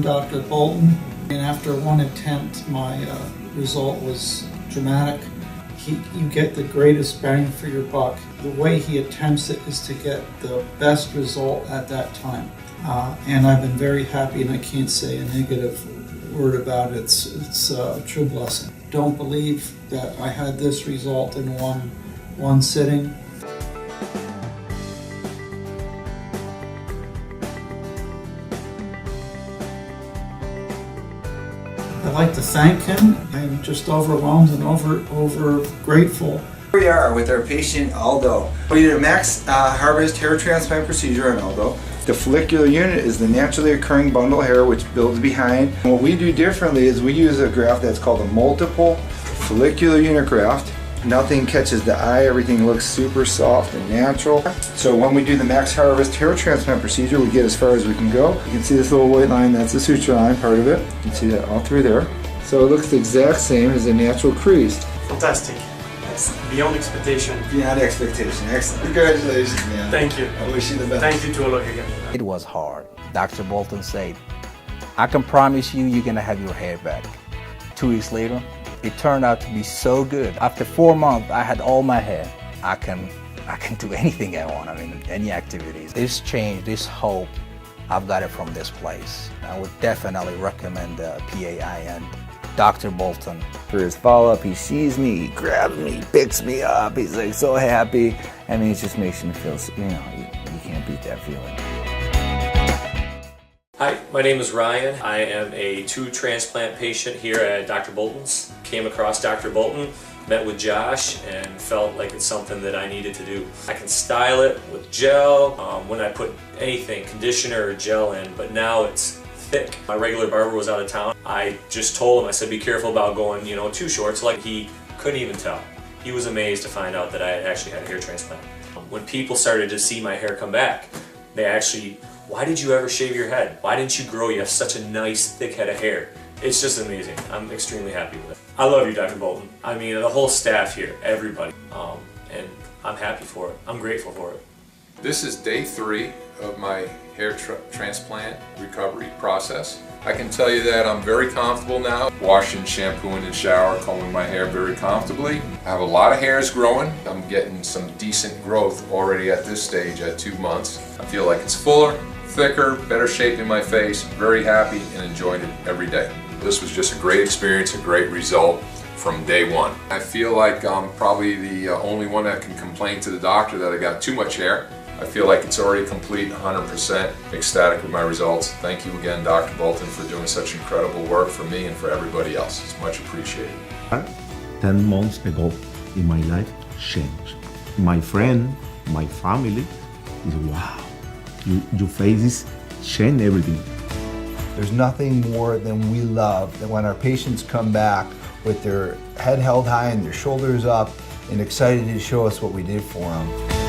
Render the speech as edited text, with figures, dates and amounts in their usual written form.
I'm Dr. Bolton, and after one attempt, my result was dramatic. You get the greatest bang for your buck. The way he attempts it is to get the best result at that time. And I've been very happy, and I can't say a negative word about it. It's a true blessing. Don't believe that I had this result in one sitting. I'd like to thank him. I'm just overwhelmed and over grateful. Here we are with our patient Aldo. We did a max harvest hair transplant procedure on Aldo. The follicular unit is the naturally occurring bundle hair which builds behind. What we do differently is we use a graft that's called a multiple follicular unit graft. Nothing catches the eye, everything looks super soft and natural. So when we do the max harvest hair transplant procedure, we get as far as we can go. You can see this little white line, that's the suture line, part of it. You can see that all through there. So it looks the exact same as a natural crease. Fantastic. That's beyond expectation. Beyond expectation, excellent. Congratulations, man. Thank you. I wish you the best. Thank you to all of you again. It was hard. Dr. Bolton said, I can promise you you're gonna have your hair back. 2 weeks later, it turned out to be so good. After 4 months, I had all my hair. I can do anything I want, I mean, any activities. This change, this hope, I've got it from this place. I would definitely recommend PAI and Dr. Bolton. For his follow-up, he sees me, he grabs me, he picks me up, he's like so happy. I mean, it just makes me feel, you can't beat that feeling. Hi, my name is Ryan. I am a transplant patient here at Dr. Bolton's. Came across Dr. Bolton, met with Josh, and felt like it's something that I needed to do. I can style it with gel when I put anything, conditioner or gel in, but now it's thick. My regular barber was out of town. I just told him, I said, be careful about going, too short. So like he couldn't even tell. He was amazed to find out that I had actually had a hair transplant. When people started to see my hair come back, they actually, why did you ever shave your head? Why didn't you grow? You have such a nice thick head of hair. It's just amazing. I'm extremely happy with it. I love you, Dr. Bolton. I mean, the whole staff here, everybody. And I'm happy for it. I'm grateful for it. This is day 3 of my hair transplant recovery process. I can tell you that I'm very comfortable now. Washing, shampooing, and shower, combing my hair very comfortably. I have a lot of hairs growing. I'm getting some decent growth already at this stage at 2 months. I feel like it's fuller, thicker, better shape in my face. Very happy and enjoying it every day. This was just a great experience, a great result from day 1. I feel like I'm probably the only one that can complain to the doctor that I got too much hair. I feel like it's already complete, 100% ecstatic with my results. Thank you again, Dr. Bolton, for doing such incredible work for me and for everybody else. It's much appreciated. 10 months ago, in my life changed. My friend, my family is, wow, your faces change everything. There's nothing more than we love than when our patients come back with their head held high and their shoulders up and excited to show us what we did for them.